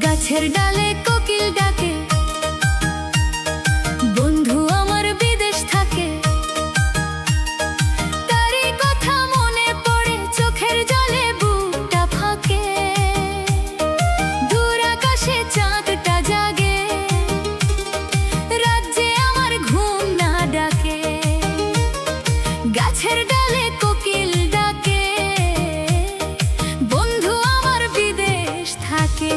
গাছের ডালে কোকিল ডাকে, বন্ধু আমার বিদেশ থাকে। তারই কথা মনে পড়ে, চোখের জলে বুকটা ফাঁকে। দূর আকাশে চাঁদটা জাগে, রাজ্যে আমার ঘুম না ডাকে। গাছের ডালে কোকিল ডাকে, বন্ধু আমার বিদেশ থাকে।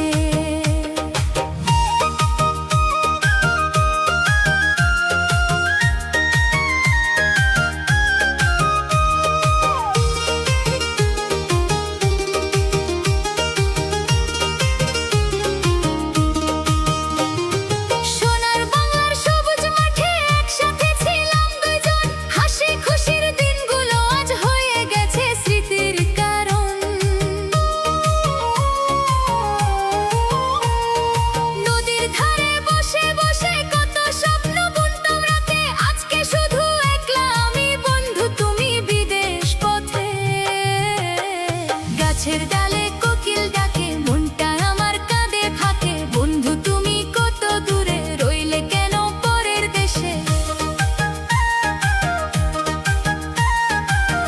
গাছের ডালে কোকিল ডাকে, মনটা আমার কাঁদে ফাঁকে। বন্ধু তুমি কত দূরে, রইলে কেন পরের দেশে?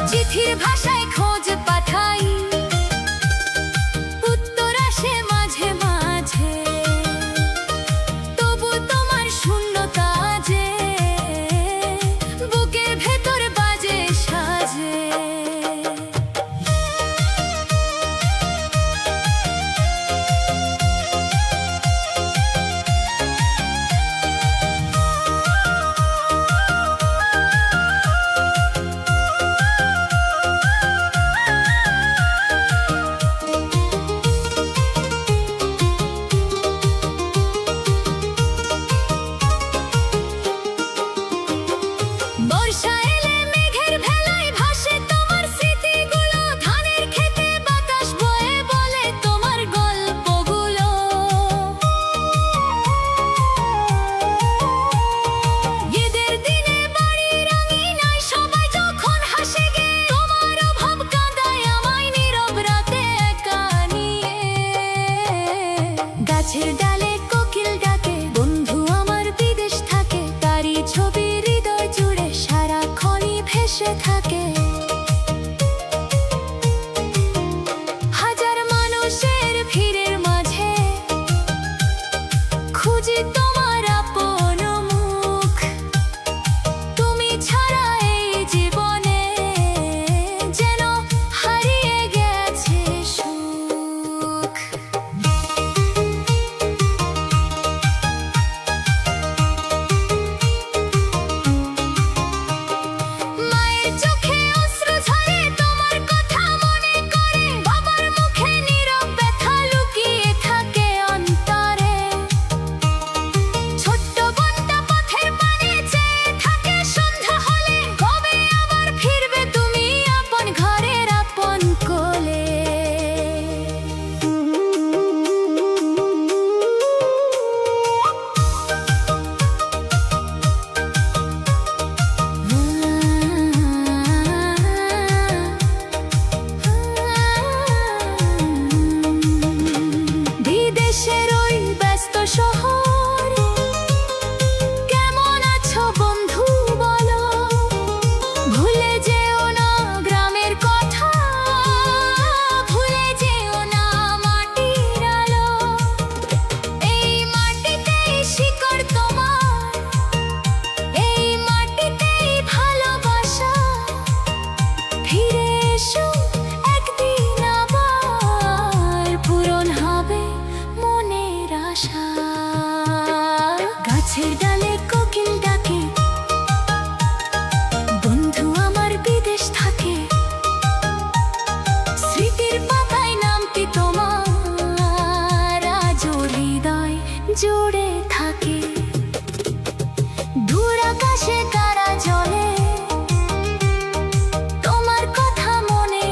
চিঠির ভাষায় খোঁজ পাঠাই, উত্তর আসে মাঝে মাঝে। তবু তোমার শূন্যতা যে বুকের ভেতর বাজে সাজে। গাছের ডালে কোকিল ডাকে, বন্ধু আমার বিদেশ থাকে। তারই ছবি হৃদয় জুড়ে সারাক্ষণই ভেসে থাকে। হাজার মানুষের ভিড়ের মাঝে খুঁজি তোমার আপন মুখ। তুমি ছাড়া এই জীবনে যেন হারিয়ে গেছে সুখ। গাছের ডালে কোকিল ডাকে, বন্ধু আমার বিদেশ থাকে। স্মৃতির পাতায় নামটি তোমার আজও হৃদয় জুড়ে থাকে। দূর আকাশে তারা জ্বলে, তোমার কথা মনে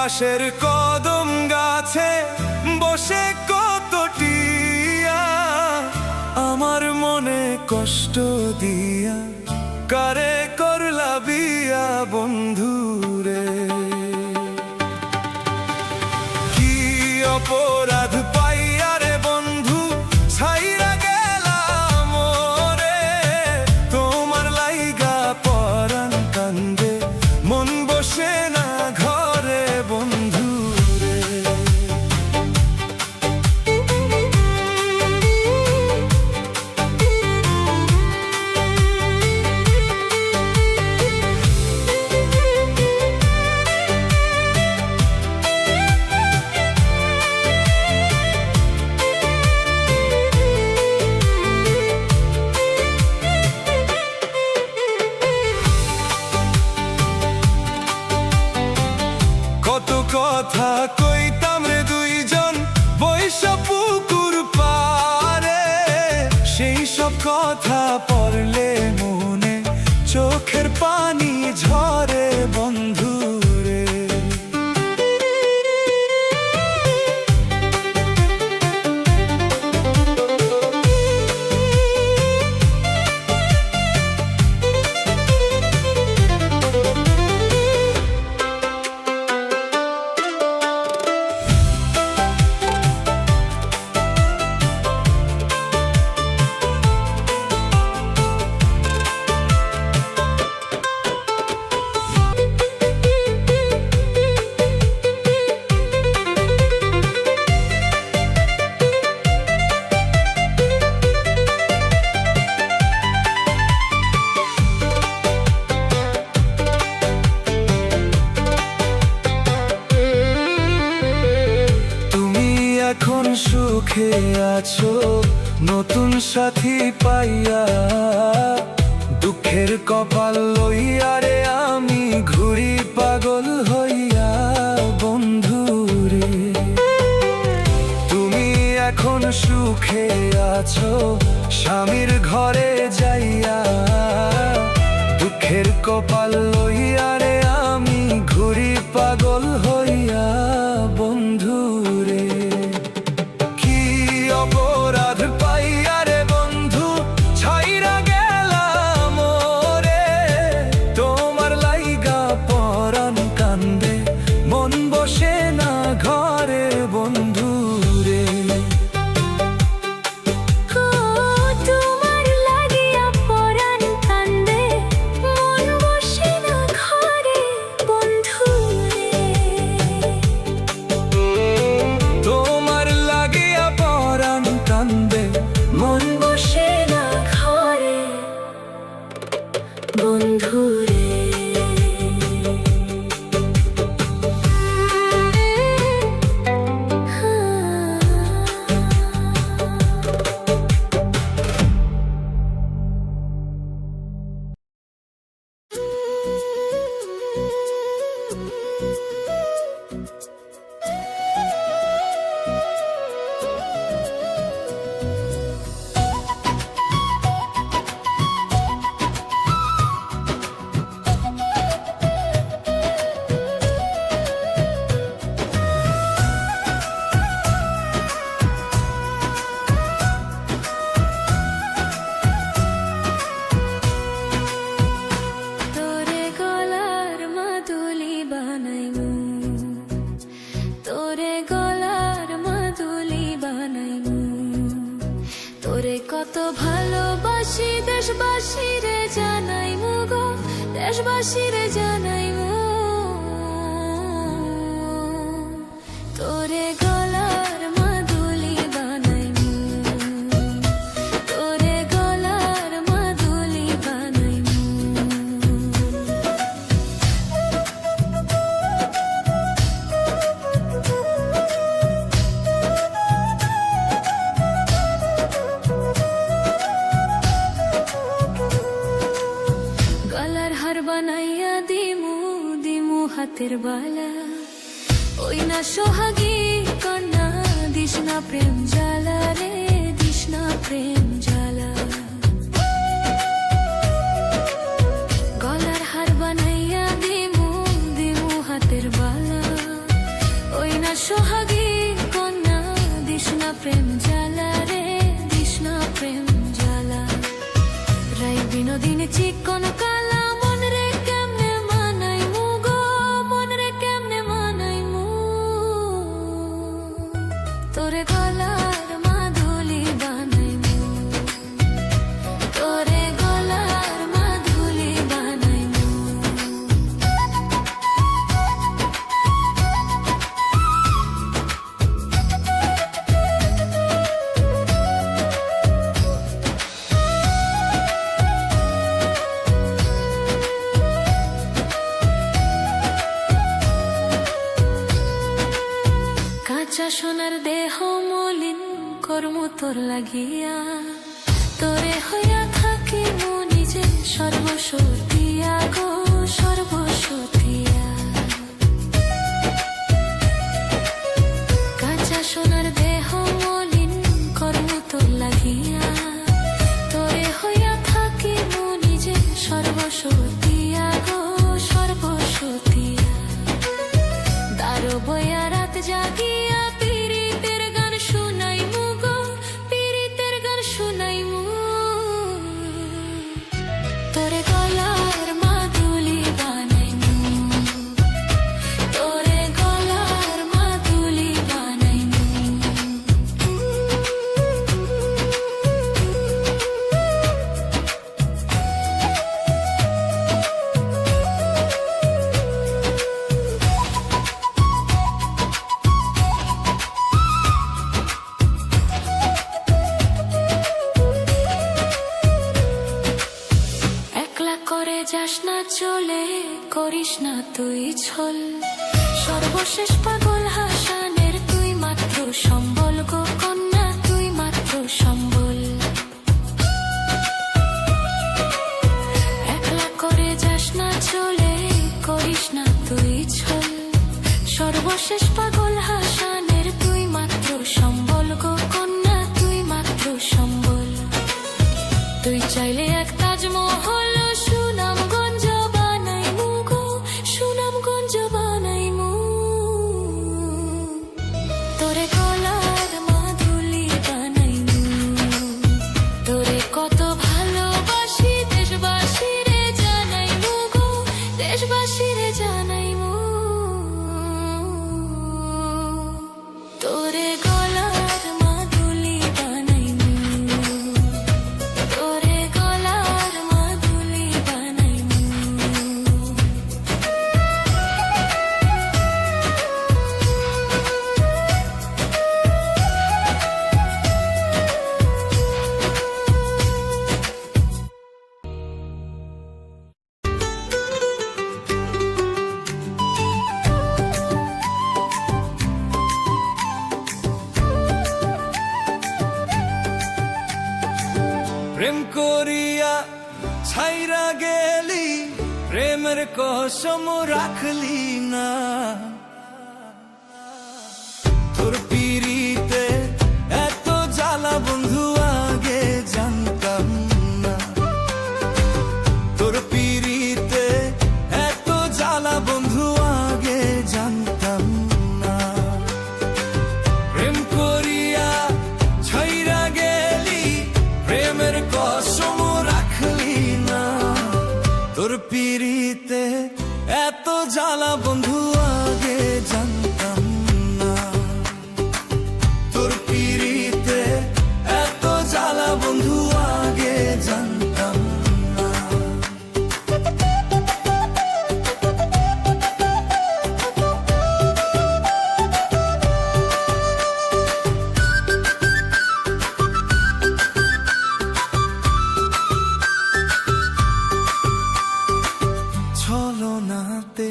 পাশের কদম গাছে বসে কত টিয়া আমার মনে কষ্ট দিয়া কারে করলা বিয়া বন্ধুরে। কি অপরাধ পাইয়া রে বন্ধু ছাইরা গেলাম মোরে, তোমার লাইগা পরাণ কান্দে মন বসে না ঘরে বন্ধুরে। কত কথা কইতাম রে দুইজন বৈশা পুকুর পারে, সেই সব কথা পড়লে মনে চোখের পানি ঝরে বন্ধুরে। এখন সুখে আছো নতুন সাথী পাইয়া, দুঃখের কপাল লইয়া রে আমি ঘুরি পাগল হইয়া বন্ধুরে। তুমি এখন সুখে আছো স্বামীর ঘরে যাইয়া, দুঃখের কপাল লইয়া রে আমি ঘুরি পাগল হইয়া বন্ধুরে। অপরাধ পাইয়া রে বন্ধু ছাইরা গেলাম মোরে, তোমার লাইগা পরাণ কান্দে মন বসে না ঘরে বন্ধুরে। তোমার লাগিয়া পরাণ কান্দে মন বসে না ঘরে বন্ধুরে। তোমার লাগিয়া পরাণ কান্দে মন বসে না ঘরে বন্ধুরে। তোরে গলার মাদুলি বানাইমু, তোরে গলার মাদুলি বানাইমু, তোরে কত ভালোবাসি দেশবাসী রে জানাইমু গো, দেশবাসী রে জানাইমু। তোরে গলার মাদুলি বানাইমু, তোরে গলার মাদুলি বানাইমু। গলার হার বানাইয়া দিমু দিমু হাতের বালা, ওই না সোহাগী কন্যা দিস না প্রেম জ্বালা রে, দিস না প্রেম জ্বালা। গলার হার বানাইয়া দিমু দিমু হাতের বালা, চাই বিনোদিনী চিকন কালা মন রে কেমনে মানাই মুগো মন রে কেমনে মানাই মু তোরে গলার মাধুলি বানাই মু তোরে গলার মাধুলি বানাই মু কাঁচা সোনার দেহ মলিন কর্ম তোর লাগিয়া তোরে হইয়া থাকি মু নিজে সর্বসতিয়া গো সর্বসতিয়া কাঁচা সোনার দেহ মলিন কর্ম তোর লাগিয়া তোরে হইয়া থাকি মু নিজে সর্বসতিয়া গো সর্বসতিয়া দারো বইয়া রাত জাগিয়া পীড়িতের গান শুনাই মু গো পীড়িতের গান শুনাই মু তোরে গলার মাধুলি বানাই মু তোরে গলার মাধুলি বানাই মু একলা করে যাস না চলে করিস না তুই ছল সর্বশেষ পাগল হাসানের তুই মাত্র সম্বল গো কন্যা তুই মাত্র সম্বল একলা করে যাস না চলে করিস না তুই ছল সর্বশেষ পাগল হাসানের তুই মাত্র সম্বল গো কন্যা তুই মাত্র সম্বল তুই চাইলে এক তাজমহল সুনামগঞ্জ বানাই মু গো সুনামগঞ্জ বানাই মু তোরে গলার মাধুলি বানাই মু তোরে কত ভালোবাসি দেশবাসী রে জানাই মু গো দেশবাসী রে জানাই মু তোরে গলার মাধুলি বানাই মু তোরে গলার মাধুলি বানাই মু প্রেম করিয়া ছাইরা গেলি প্রেমের কসম রাখলি না তোর পিরিতে এত জ্বালা বন্ধু আগে জানতাম না তোর পিরিতে এত জ্বালা বন্ধু আগে জানতাম না প্রেম করিয়া ছাইরা গেলি প্রেমের কসম রাখলি না তোর পিরিতে এত জ্বালা বন্ধু আগে জানতাম না তোর পিরিতে এত জ্বালা বন্ধু আগে জানতাম না ছলনাতে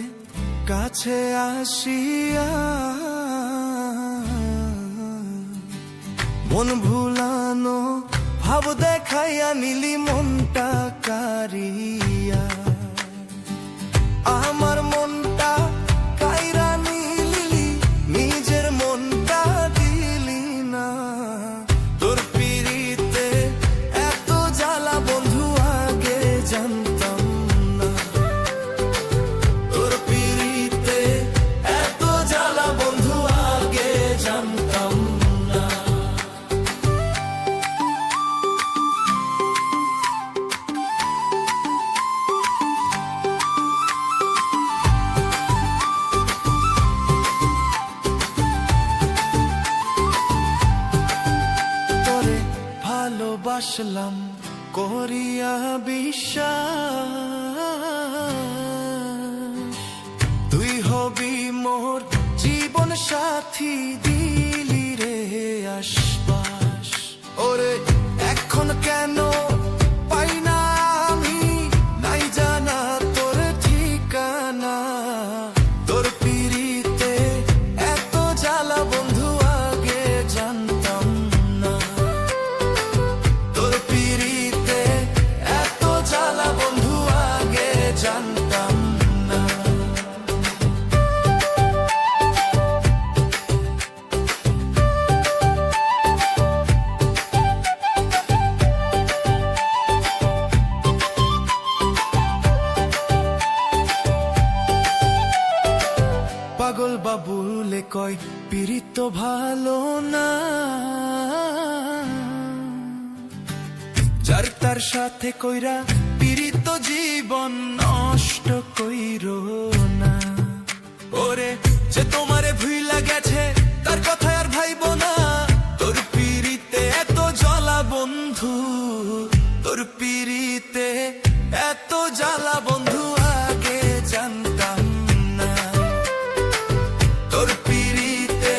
কাছে আসিয়া মন ভুলানো ভাব দেখাইয়া নিলি মনটা কারিয়া আমার মনটা কাইরা নিলি নিজের মনটা দিলি না তোর পিরিতে এত জ্বালা বন্ধু আগে জানতাম না তোর পিরিতে এত জ্বালা বন্ধু আগে জানতাম না ভালোবাসলাম করিয়া বিশ্বাস, তুই হবি মোর জীবন সাথী, দিলি রে আশ্বাস। ওরে এখন কেন পাই না আমি, নাই জানা তোর ঠিকানা, তোর পিরিতে এত জ্বালা বন্ধু আগে জানতাম না, তোর পিরিতে এত জ্বালা বন্ধু আগে জানতাম না। পাগল বাবুলে কয় পিরিত ভালো না, যার তার সাথে কইরা পিরিত জীবন নষ্ট কইরো না। ওরে যে তোমারে ভুইলা গেছে তার কথা আর ভাইবো না, তোর পিরিতে এত জ্বালা বন্ধু, তোর পিরিতে এত জ্বালা বন্ধু আগে জানতাম না, তোর পিরিতে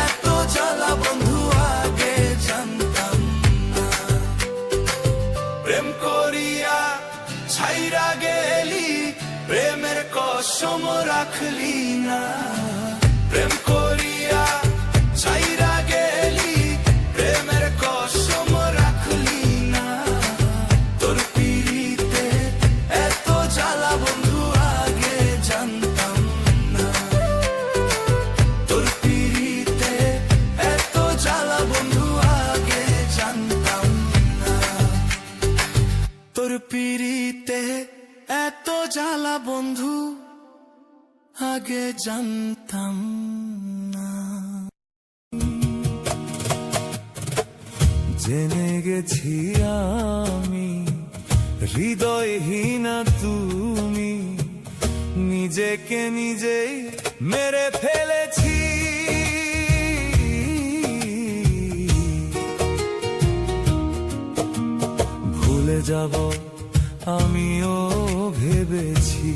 এত জ্বালা বন্ধু আগে জানতাম না। প্রেম করিয়া ছাইরা গেলি, প্রেমের কসম রাখলি না, প্রেম করিয়া ছাইরা গেলি, প্রেমের কসম রাখলি না, তোর পিরিতে এত জ্বালা বন্ধু আগে জানতাম না, তোর পিরিতে এত জ্বালা বন্ধু আগে জানতাম না, তোর পিরিতে এত জ্বালা বন্ধু আগে জানতাম না। জেনে গেছি আমি হৃদয়হীনা তুমি, নিজেকে নিজেই মেরে ফেলেছি, ভুলে যাব আমিও ভেবেছি,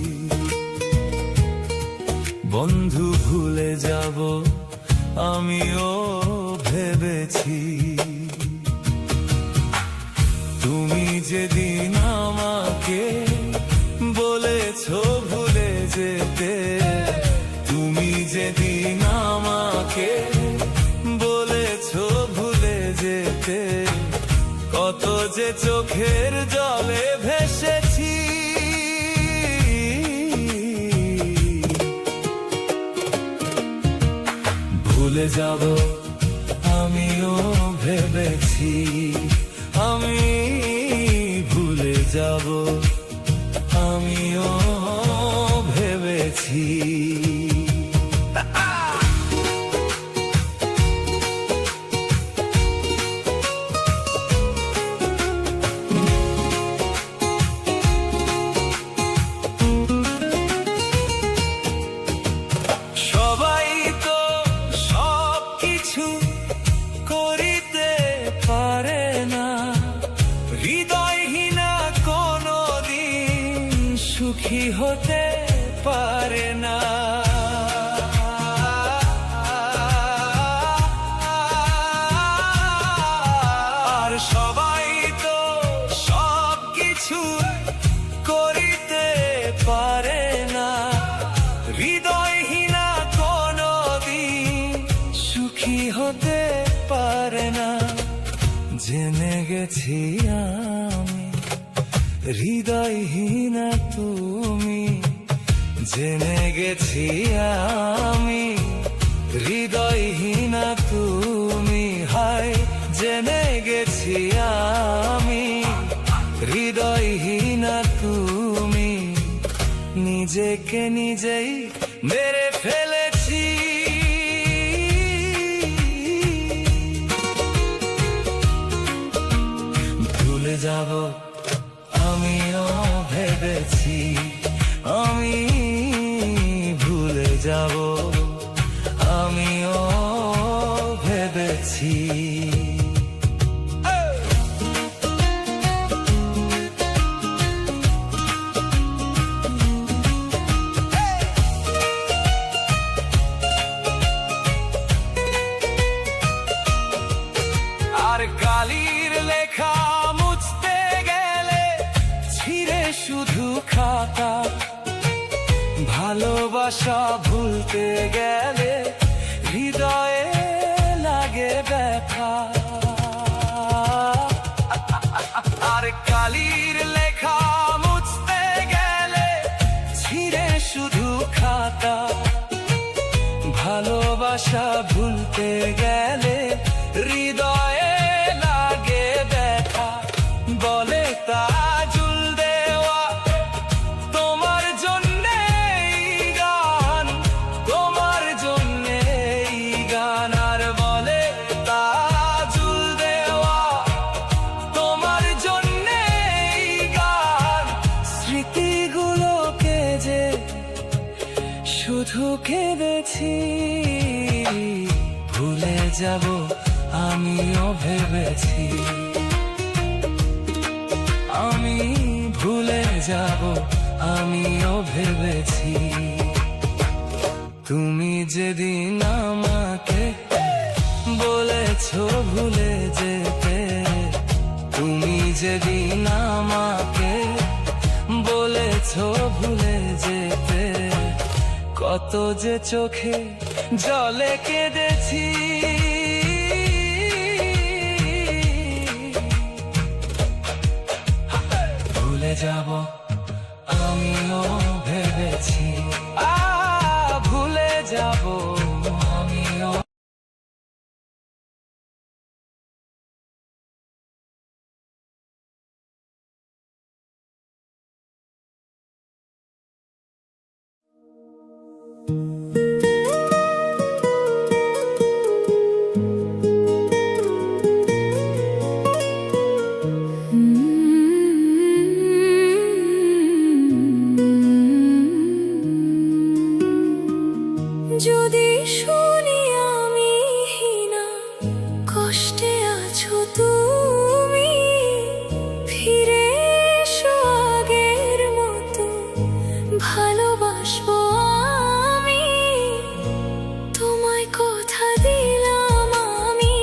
বন্ধু ভুলে যাব আমিও ভেবেছি, তুমি যেদিন আমাকে বলেছো ভুলে যেতে, তুমি যেদিন আমাকে বলেছো ভুলে যেতে, কত যে চোখের জলে ভেসেছি, ভুলে যাব আমিও ভেবেছি, আমি ভুলে যাব আমিও ভেবেছি। সবাই তো সব কিছু করিতে পারে না, হৃদয়হীনা কোনদিন সুখী হতে পারে না, আর সবাই তো সব কিছু করিতে পারে না, হৃদয়হীনা কোনদিন সুখী হতে পারে না। জেনে গেছি আমি হৃদয়হীনা তুমি, জেনে গেছি আমি হৃদয়হীনা তুমি, হায় জেনে গেছি আমি হৃদয়হীনা তুমি, নিজেকে নিজেই মেরে ফেলেছি, ভুলে যাব আমিও ভেবেছি, আমি ভুলে যাব আমিও ভেবেছি। শুধু খাতা, ভালোবাসা ভুলতে গেলে হৃদয়ে লাগে ব্যথা। আর কালির লেখা মুছতে গেলে ছিঁড়ে শুধু খাতা, ভালোবাসা ভুলতে গেলে হৃদয়ে লাগে ব্যথা। বলে তাজুল দেওয়া তোমার জন্যে এই গান, তোমার জন্যে এই গান। আর বলে তাজুল দেওয়া তোমার জন্যে এই গান। স্মৃতিগুলোকে যে শুধু কেঁদেছি, ভুলে যাব আমিও ভেবেছি। আমি ভুলে যাব আমিও ভেবেছি। তুমি যেদিন আমাকে বলেছো ভুলে যেতে, তুমি যেদিন আমাকে বলেছো ভুলে যেতে, কত যে চোখে জলে কেঁদেছি। ভুলে যাব আমিও ভেবেছি, ভুলে যাব আমিও। যদি শুনি আমি হীনা, কষ্টে আছো তুমি, ফিরে এসো আগের মতো, ভালোবাসবো আমি। তোমায় কথা দিলাম আমি,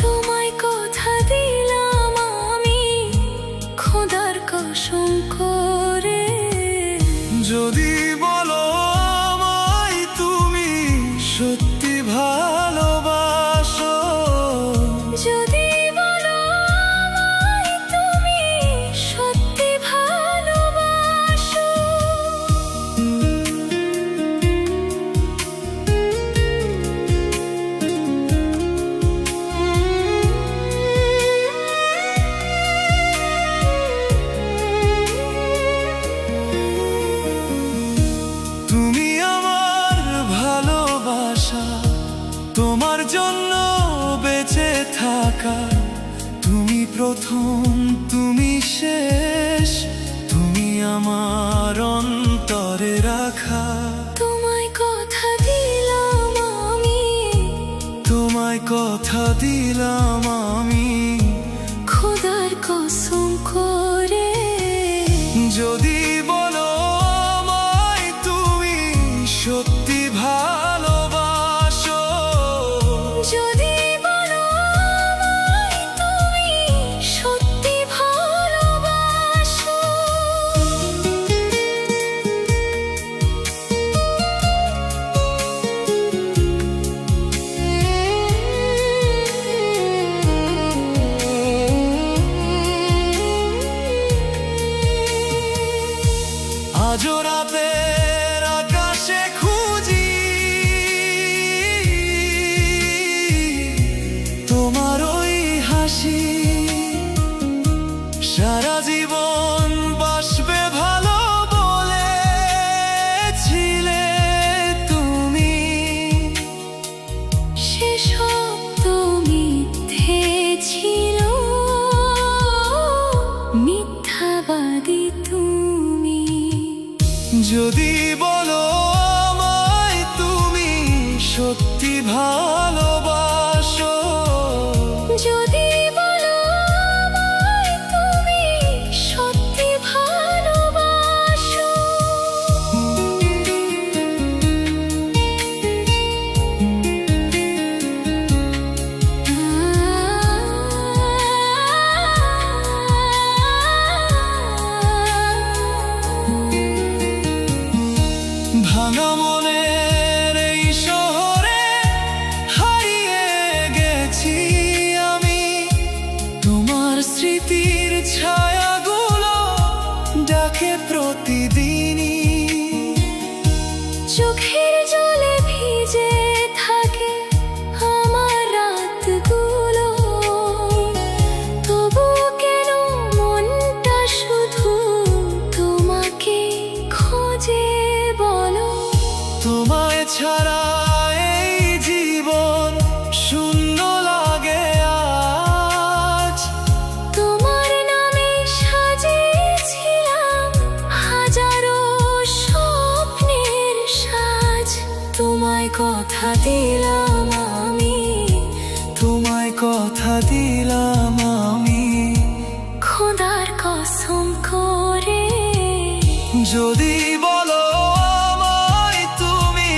তোমায় কথা দিলাম আমি, খোদার কসম করে। যদি বলো আমায় তুমি সত্যি ভালোবাসো, যদি বলো আমায় তুমি সত্যি ভালোবাসো, তুমি আমার ভালোবাসা, তোমার জন্য বেঁচে থাকা। তুমি প্রথম, তুমি শেষ, তুমি আমার অন্তরে রাখা। তোমায় কথা দিলাম আমি, তোমায় কথা দিলাম আমি, খোদার কসম করে। যদি বলো আমায় তুমি সত্যি ভালোবাসো, যদি বলো আমায় তুমি সত্যি ভালোবাসো, আজও রাতের আকাশে খুঁজি তোমার ওই হাসি। সারা জীবন বাসবে ভালো বলেছিলে তুমি। সে শব্দ মিথ্যে ছিল, মিথ্যাবাদী তুমি। যদি বলো আমায় তুমি সত্যি ভালোবাসো, যদি বলো আমায় তুমি সত্যি ভালোবাসো, ছাড়া এই জীবন শূন্য লাগে আজ। তোমার নামে সাজিয়েছিলাম হাজারো স্বপ্নের সাজ। তোমায় কথা দিলাম আমি, তোমায় কথা দিলাম আমি, খোদার কসম করে। যদি বলো আমায় তুমি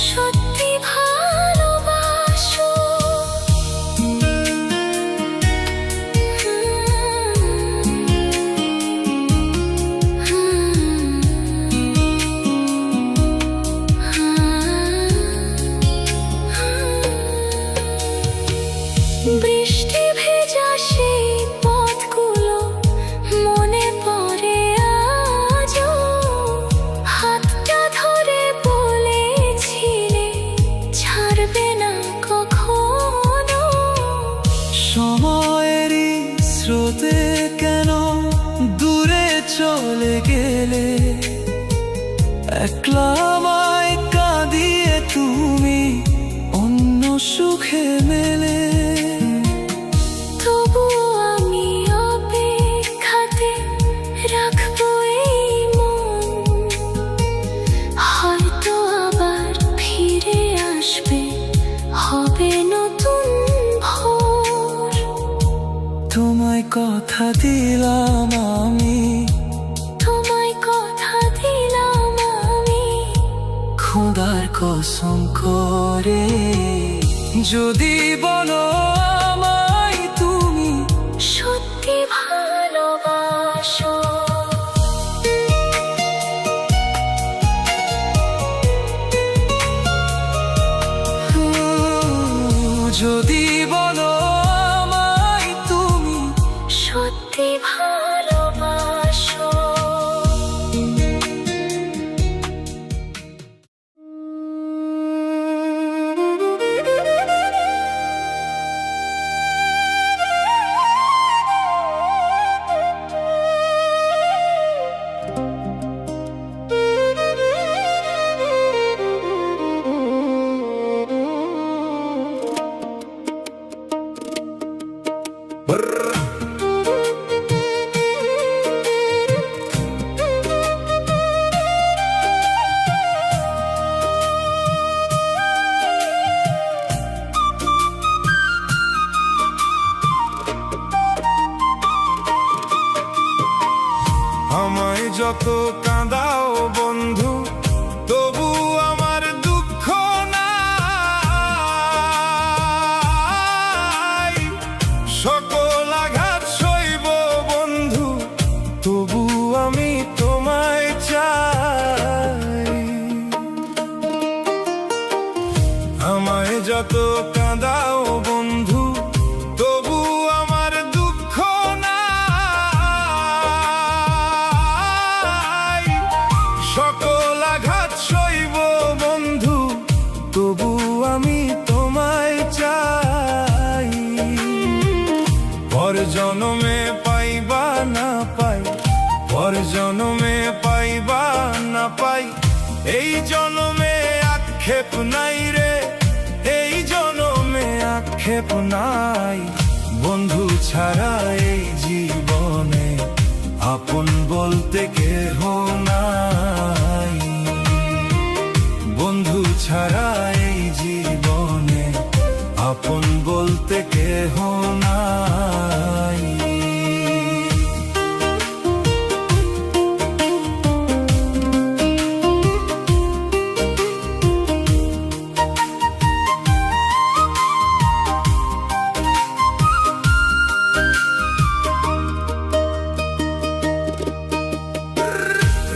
সত্যি ভালোবাসো, বৃষ্টি ভেজা সেই পথগুলো মনে পড়ে আজও। হাতটা ধরে বলেছিলে ছাড়বে না কখনো। সময়েরই স্রোতে কেন দূরে চলে গেলে, একলা আমায় কাঁদিয়ে তুমি অন্য সুখে মেলে। তবুও আমি অপেক্ষাতে রাখবো এই মন, হয়তো আবার ফিরে আসবে, হবে নতুন ভোর। তোমায় কথা দিলাম আমি, তোমায় কথা দিলাম আমি, খোদার কসম করে। যদি বলো আমায় তুমি সত্যি ভালোবাসো। যদি বলো আমায় তুমি সত্যি ভালোবাসো। আমায় যত কাঁদাও বন্ধু, তবু আমার দুঃখ নাই। সকল আঘাত সইব বন্ধু, তবু আমি তোমায় চাই। আমায় যত কাঁদাও বন্ধু, তবু আমার দুঃখ নাই। সকল আঘাত সইব বন্ধু, তবু আমি তোমায় চাই। পর জনমে পাইবা না পাই, পর জনমে পাইবা না পাই, এই জনমে আক্ষেপ নাই রে, এই জনমে আক্ষেপ নাই। বন্ধু ছাড়া এই জীবনে আপন বলতে কেহ নাই। বন্ধু ছাড়া এই জীবনে আপন বলতে কেহ নাই।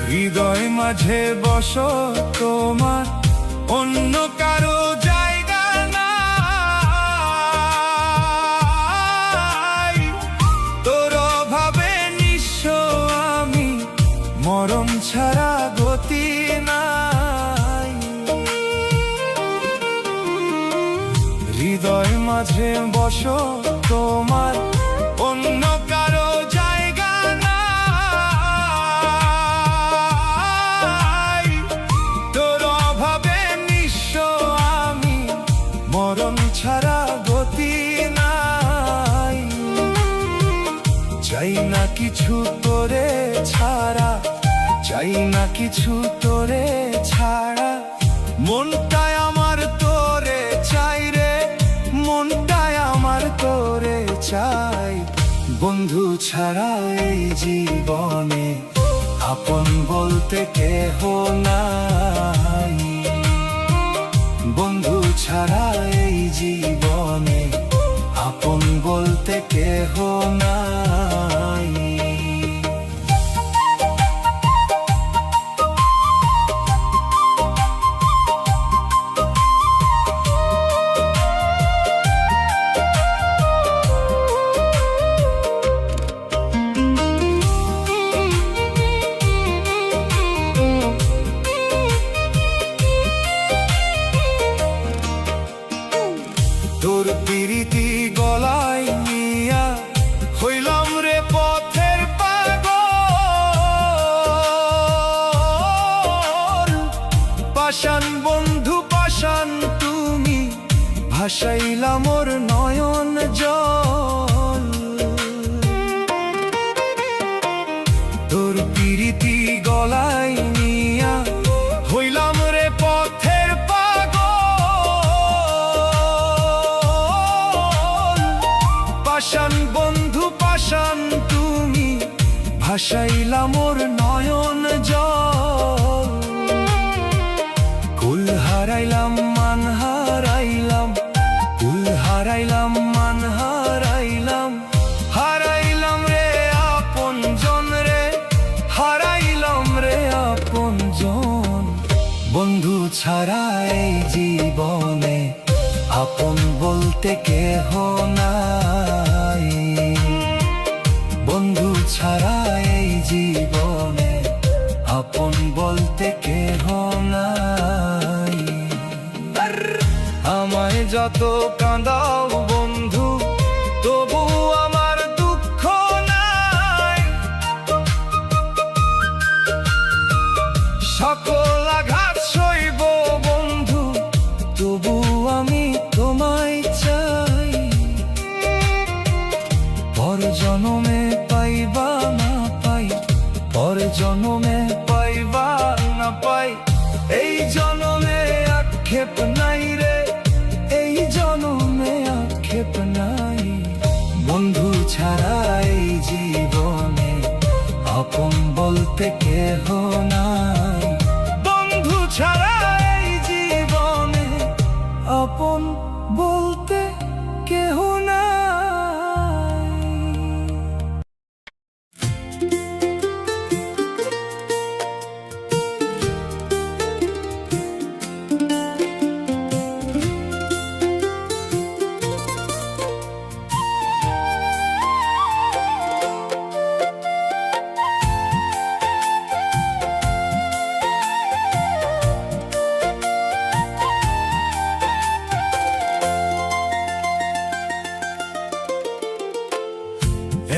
হৃদয় মাঝে বসো তোমার, অন্য কারো জায়গা নাই। তোর অভাবে নিঃস্ব আমি, মরণ ছাড়া গতি নাই। হৃদয় মাঝে বসো তোমার, অন্য কারো জায়গা নাই। তোর অভাবে নিঃস্ব তোরে ছাড়া, চাই না কিছু তোরে ছাড়া। মনটায় আমার তোরে চাই রে, মনটায় আমার তোরে চাই। বন্ধু ছাড়া এই জীবনে আপন বলতে কেহ নাই। বন্ধু ছাড়া এই জীবনে আপন বলতে কেহ নাই। তোর পিরিতি গলায় নিয়া হইলাম রে পথের পাগল। পাষাণ বন্ধু পাষাণ তুমি, ভাসাইলাম ওর নয়ন জল। তোর পিরিতি গলায় নিয়া হইলাম রে পথের পাগল। পাষাণ বন্ধু পাষাণ তুমি, ভাসাইলাম ওর নয়ন জল। কুল হারাইলাম মান হারাইলাম, কুল হারাইলাম মান হারাইলাম। হারাইলাম রে আপন জন রে, হারাইলাম রে আপন জন। বন্ধু ছাড়া এই জীবনে আপন বলতে কেহ নাই। বন্ধু ছাড়া এই জীবনে আপন বলতে কেহ নাই। আমায় যত কাঁদাও বন্ধু, তবু আমার দুঃখ নাই। সকল আঘাত সইব বন্ধু, তবু আমি তোমায় চাই। পর জনমে পাইবা না পাই, পর জনমে পাইবা না পাই। এই জনমে আক্ষেপ নাই রে, এই জনমে আক্ষেপ নাই। বন্ধু ছাড়া এই জীবনে আপন বলতে কেহ নাই। বন্ধু ছাড়া এই জীবনে আপন বলতে কেহ নাই।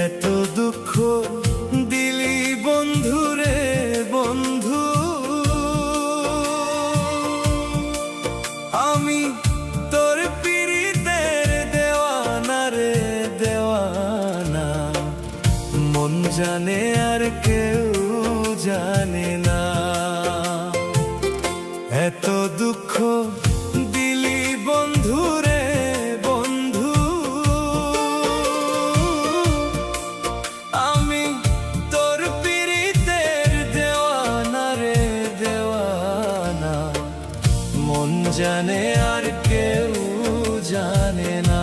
এত দুঃখ দিলি বন্ধু রে বন্ধু, আমি তোর পিরিতের দেওয়ানা রে দেওয়ানা। মন জানে আর কেউ জানে না। এত দুঃখ দিলি বন্ধু রে বন্ধু, আমি তোর পিরিতের দেওয়ানা রে দেওয়ানা। মন জানে আর কেউ জানে না।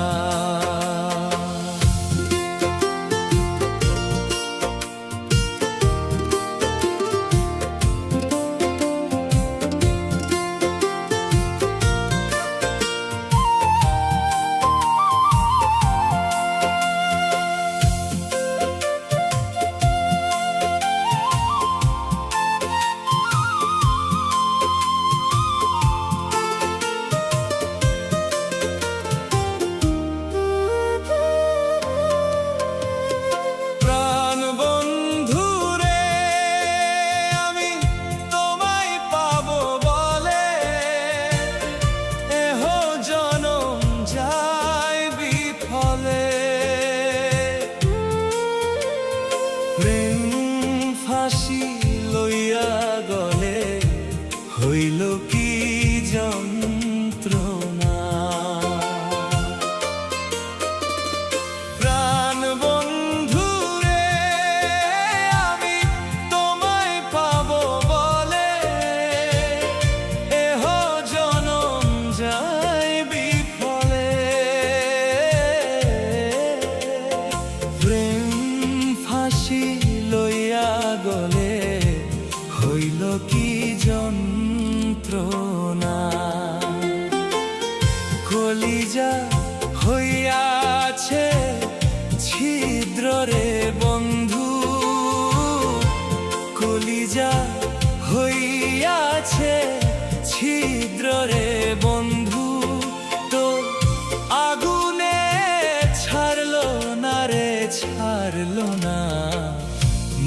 হইল কি যন্ত্রণা। কলিজা হইয়াছে ছিদ্র রে বন্ধু, কলিজা হইয়াছে ছিদ্র রে বন্ধু। তো আগুনে ছাড়লো না রে, ছাড়লো না,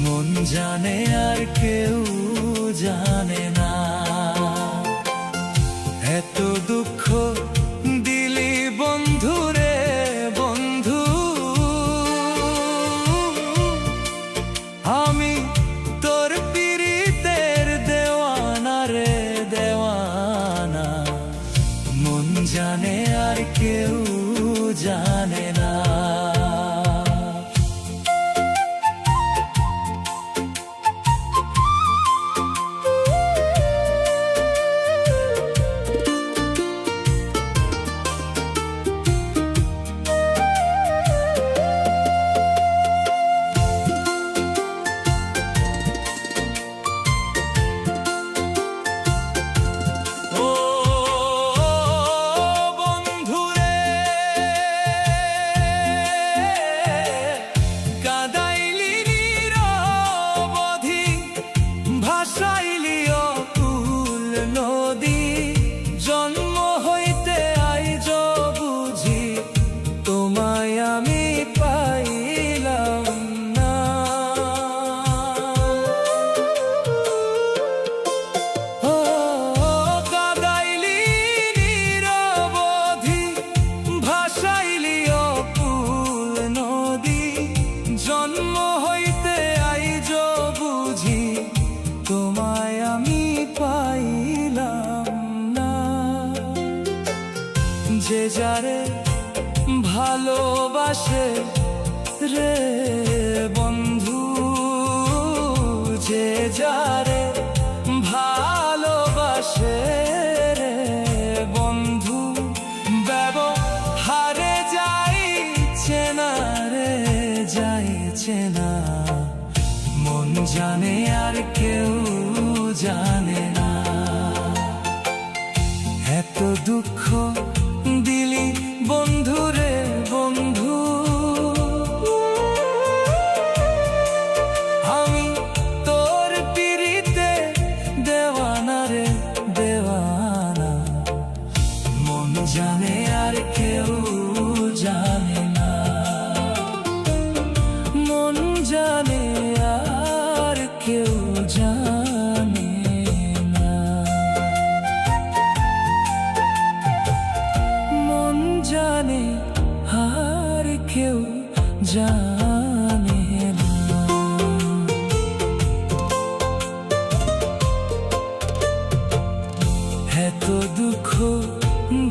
মন জানে আর কেউ জানে না। এত দুঃখ দিলি বন্ধু রে বন্ধু, আমি তোর পীড়িতের দেওয়ানা রে দেওয়ানা, মন জানে আর কেউ জানে না। জন্ম হইতে আইজ বুঝি তোমায় আমি পাইলাম না। যে যারে ভালোবাসে রে বন্ধু, যে যারে ভালোবাসে রে বন্ধু, ব্যবহারে যাইছে না রে যাইছে না, মন জানে আর কেউ জানে না। এত দুঃখ দিলি বন্ধু রে বন্ধু, আমি তোর পীড়িতে দেওয়ানা রে দেওয়ানা, মন জানে আর কেউ জানে না, মন জানে আর কেউ জানে না, মন জানে আর কেউ জানে না। এত দুঃখ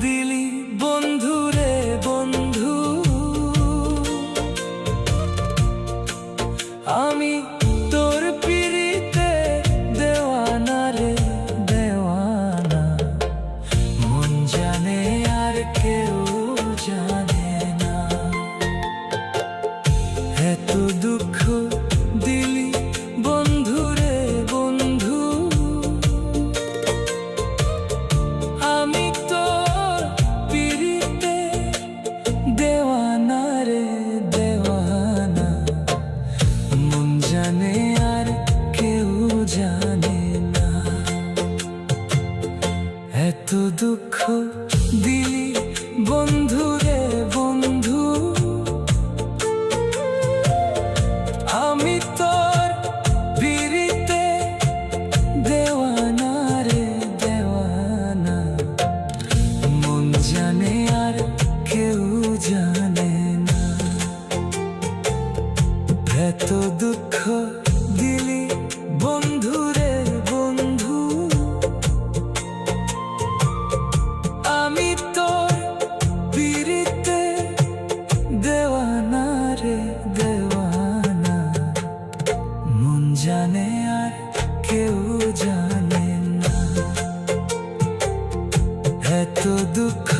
দিলি বন্ধু রে বন্ধু, আমি তোর পীড়িতে দেওয়ানা রে দেওয়ানা, মন জানে আর কেউ জানে না। এত দুঃখ দিলি বন্ধু রে বন্ধু, আমি তোর পীড়িতে দেওয়ানা রে দেওয়ানা, মন জানে আর কেউ জানে না। এত দুঃখ দিলি বন্ধু রে বন্ধু, আমি তোর পীড়িতে দেওয়ানা রে দেওয়ানা, মন জানে আর কেউ জানে না। এত দুঃখ দিলি বন্ধু রে বন্ধু, আমি তোর পীড়িতে দেওয়ানা রে দেওয়ানা, মন জানে আর কেউ জানে না। এত দুঃখ